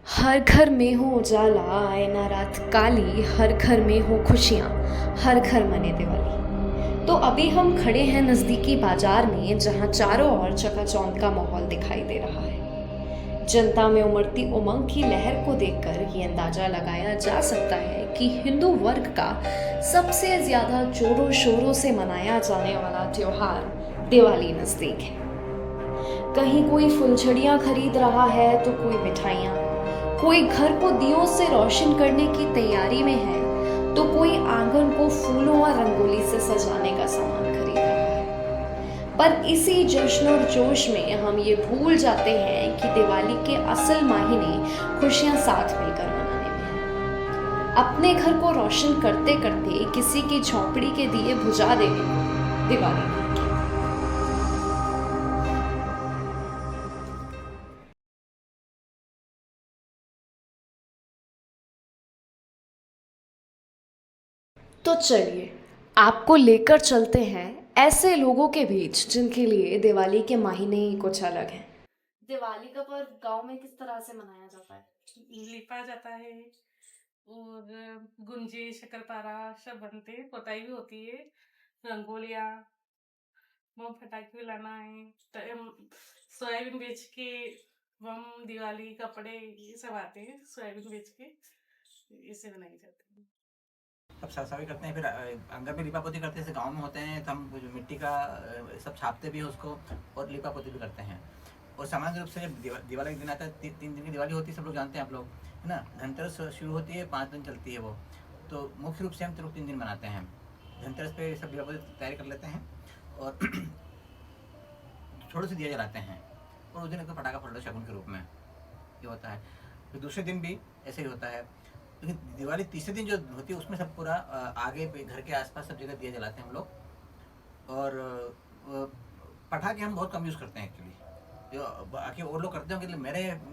हर घर में हो उजाला, आए ना रात काली, हर घर में हो खुशियाँ, हर घर मने दिवाली। तो अभी हम खड़े हैं नज़दीकी बाजार में, जहाँ चारों ओर चकाचौंध का माहौल दिखाई दे रहा है। जनता में उमड़ती उमंग की लहर को देखकर ये अंदाजा लगाया जा सकता है कि हिंदू वर्ग का सबसे ज्यादा जोरों शोरों से मनाया जाने वाला त्योहार दिवाली नजदीक है। कहीं कोई फुलझड़ियां खरीद रहा है तो कोई मिठाइयाँ, कोई घर को दियों से रोशन करने की तैयारी में है तो कोई आंगन को फूलों और रंगोली से सजाने का सामान खरीद रहा है। पर इसी जश्न और जोश में हम ये भूल जाते हैं कि दिवाली के असल मायने खुशियां साथ मिलकर मनाने में है। अपने घर को रोशन करते करते किसी की झोंपड़ी के दिए बुझा देने को दिवाली नहीं। तो चलिए आपको लेकर चलते हैं ऐसे लोगों के बीच जिनके लिए दिवाली के महीने ही कुछ अलग हैं। दिवाली का पर्व गांव में किस तरह से मनाया जाता है? लिपा जाता है और गुंजे शक्करपारा सब बनते हैं, पोताई भी होती है, रंगोलियाँ, बम फटाके भी लाना है, सोयाबीन बेच के बम, दिवाली कपड़े ये सब आते हैं, सोयाबीन बेच के इसे बनाई जाती है। सब साफ सफाई करते हैं, फिर आंगन में लिपा पोती करते हैं। जैसे गाँव में होते हैं तो हम जो मिट्टी का सब छापते भी हैं उसको, और लिपा पोती भी करते हैं। और सामान्य रूप से जब दिवाली का दिन आता है, 3 दिन की दिवाली होती है, सब लोग जानते हैं आप लोग, है ना। धनतेरस शुरू होती है, 5 दिन चलती है वो। तो मुख्य रूप से हम लोग 3 दिन मनाते हैं। धनतेरस पे सब लिपा पोती तैयारी कर लेते हैं और थोड़े से दिया जलाते हैं, और उस दिन एक तो पटाखा फोड़ लो शगुन के रूप में, ये होता है। फिर दूसरे दिन भी ऐसे ही होता है। लेकिन दिवाली तीसरे दिन जो होती है उसमें सब पूरा आगे पे घर के आसपास सब जगह दिया जलाते हैं हम लोग। और पटाखे हम बहुत कम यूज़ करते हैं एक्चुअली। जो बाकी और लोग करते होंगे,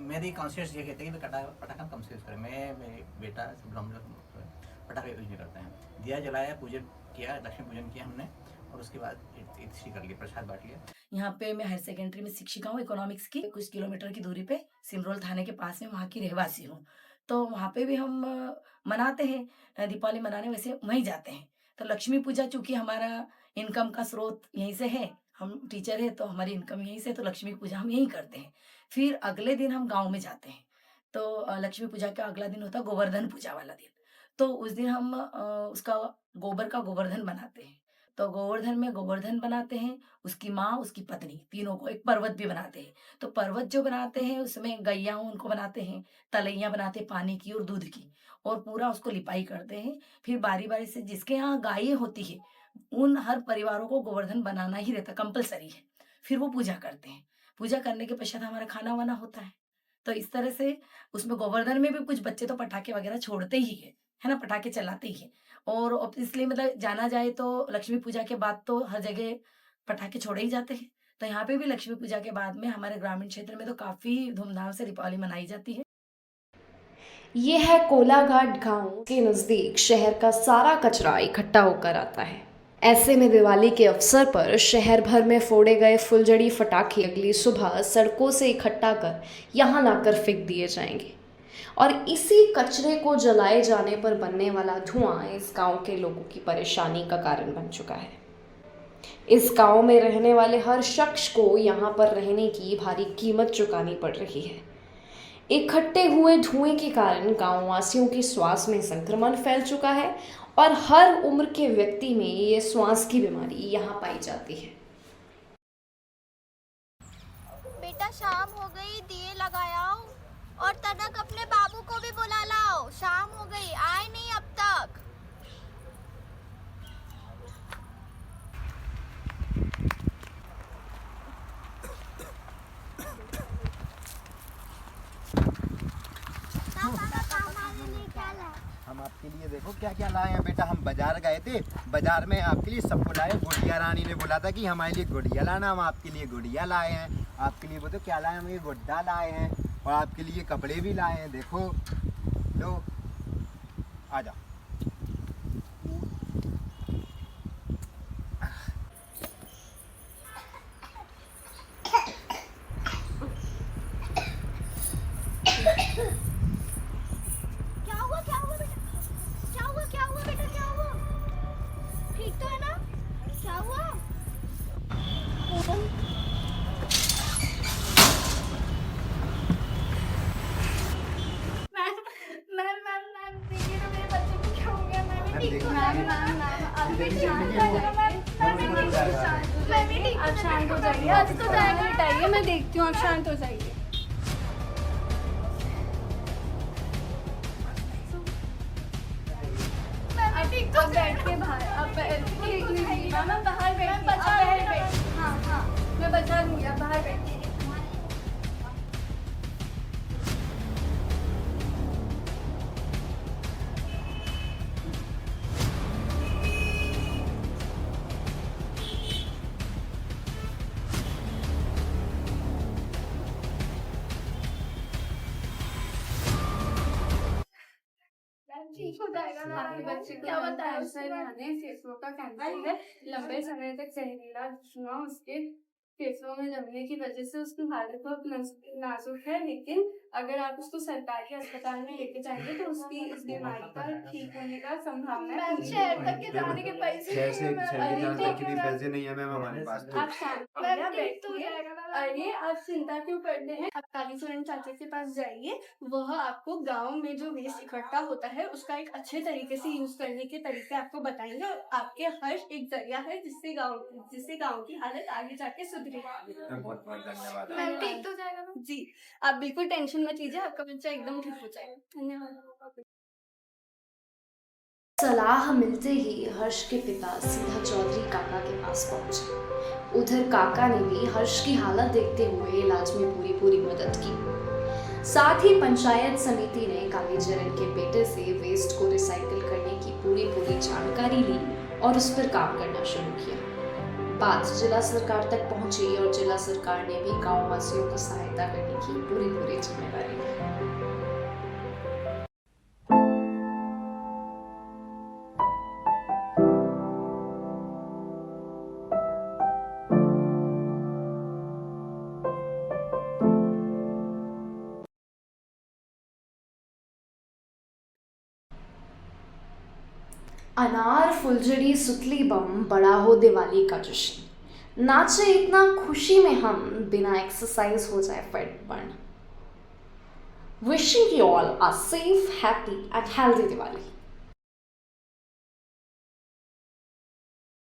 मेरी कॉन्शियस ये कहते हैं कि पटाखा कम से यूज़ करें। मैं, मेरे बेटा, सब लोग हम लोग पटाखे यूज नहीं करते हैं। दिया जलाया, पूजन किया, लक्ष्मी पूजन किया हमने, और उसके बाद इसी कर लिया, प्रसाद बांट लिया। यहाँ पे मैं हायर सेकेंडरी में शिक्षिका हूँ इकोनॉमिक्स की। कुछ किलोमीटर की दूरी पे सिमरोल थाने के पास में वहाँ की रहवासी हूँ। तो वहाँ पे भी हम मनाते हैं दीपावली मनाने, वैसे वहीं जाते हैं। तो लक्ष्मी पूजा चूँकि हमारा इनकम का स्रोत यहीं से है, हम टीचर हैं तो हमारी इनकम यहीं से है, तो लक्ष्मी पूजा हम यहीं करते हैं। फिर अगले दिन हम गाँव में जाते हैं। तो लक्ष्मी पूजा का अगला दिन होता है गोवर्धन पूजा वाला दिन। तो उस दिन हम उसका गोबर का गोवर्धन बनाते हैं। तो गोवर्धन में गोवर्धन बनाते हैं, उसकी माँ, उसकी पत्नी, तीनों को एक पर्वत भी बनाते हैं। तो पर्वत जो बनाते हैं उसमें गैया उनको बनाते हैं, तलैया बनाते हैं पानी की और दूध की, और पूरा उसको लिपाई करते हैं। फिर बारी-बारी से जिसके यहाँ गायें होती है, उन हर परिवारों को गोवर्धन बनाना ही रहता है, कंपल्सरी है। फिर वो पूजा करते हैं। पूजा करने के पश्चात हमारा खाना-वाना होता है। तो इस तरह से उसमें गोवर्धन में भी कुछ बच्चे तो पटाखे वगैरह छोड़ते ही हैं, है ना? पटाखे चलाते ही हैं। और ऑब्वियसली मतलब जाना जाए तो लक्ष्मी पूजा के बाद तो हर जगह पटाखे छोड़े ही जाते हैं। तो यहाँ पे भी लक्ष्मी पूजा के बाद में हमारे ग्रामीण क्षेत्र में तो काफ़ी धूमधाम से दीपावली मनाई जाती है। ये है कोलाघाट गांव के नजदीक। शहर का सारा कचरा इकट्ठा होकर आता है। ऐसे में दिवाली के अवसर पर शहर भर में फोड़े गए फुलझड़ी पटाखे अगली सुबह सड़कों से इकट्ठा कर यहाँ लाकर फेंक दिए जाएंगे, और इसी कचरे को जलाए जाने पर बनने वाला धुआं इस गांव के लोगों की परेशानी का कारण बन चुका है। इस गांव में रहने वाले हर शख्स को यहाँ पर रहने की भारी कीमत चुकानी पड़ रही है। इकट्ठे हुए धुएं के कारण गांव वासियों की श्वास में संक्रमण फैल चुका है, और हर उम्र के व्यक्ति में ये श्वास की बीमारी यहाँ पाई जाती है। बेटा शाम हो गई, दिए लगाओ और तनक अपने बाबू को भी बुला लाओ। शाम हो गई, आए नहीं अब तक। हम आपके लिए देखो क्या क्या लाए हैं बेटा। हम बाजार गए थे, बाजार में आपके लिए सबको लाए। गुड़िया रानी ने बोला था कि हमारे लिए गुड़िया लाना, हम आपके लिए गुड़िया लाए हैं। आपके लिए बोलो क्या लाए, हम ये गुड्डा लाए हैं, और आपके लिए कपड़े भी लाए हैं। देखो लो, आ जाओ। आप शांत हो जाइए, आज तो जाएगा, हटाइए, मैं देखती हूँ, आप शांत हो जाइए। अब बैठ के बाहर, अब एक मिनट, मैं बाहर बैठ, हाँ हाँ, मैं बचा दूंगी, आप बाहर बैठिए। ठीक हो जाएगा ना, आपके बच्चे को क्या बताया उसने? फेसबुक का कैंसर है, लंबे समय तक जहरीला धुआं उसके फेफड़ों में जमने की वजह से उसकी हालत बहुत नाजुक है, लेकिन अगर आप उसको सरकारी अस्पताल में लेके जाएंगे तो उसकी इस बीमारी का ठीक होने का संभावना है। शहर तक के जाने के पैसे पैसे नहीं है मैम हमारे पास। आप शांत बैठिए, अरे आप चिंता क्यों करते हैं? आप कालीचरण चाचा के पास जाइए, वह आपको गांव में जो वेस्ट इकट्ठा होता है उसका एक अच्छे तरीके से यूज करने के तरीके आपको बताएंगे, और आपके हर्ष एक जरिया है जिससे गांव की हालत आगे जाके सुधरेगी। बहुत बहुत धन्यवाद। मैम ठीक तो जाएगा ना जी, आप बिल्कुल टेंशन मत लीजिए, आपका बच्चा एकदम ठीक हो जाएगा। धन्यवाद। सलाह मिलते ही हर्ष के पिता सीधा चौधरी काका के पास पहुंचे। उधर काका ने भी हर्ष की हालत देखते हुए इलाज में पूरी मदद की। साथ ही पंचायत समिति ने कालीचरण के बेटे से वेस्ट को रिसाइकिल करने की पूरी जानकारी ली और उस पर काम करना शुरू किया। बात जिला सरकार तक पहुंची और जिला सरकार ने भी गांव वासियों की सहायता करने की पूरी जिम्मेदारी ली। अनार फुलझड़ी सुतली बम बड़ा हो दिवाली का जश्न, नाचे इतना खुशी में हम बिना एक्सरसाइज हो जाए fat burn. Wishing you all a safe, happy and healthy Diwali.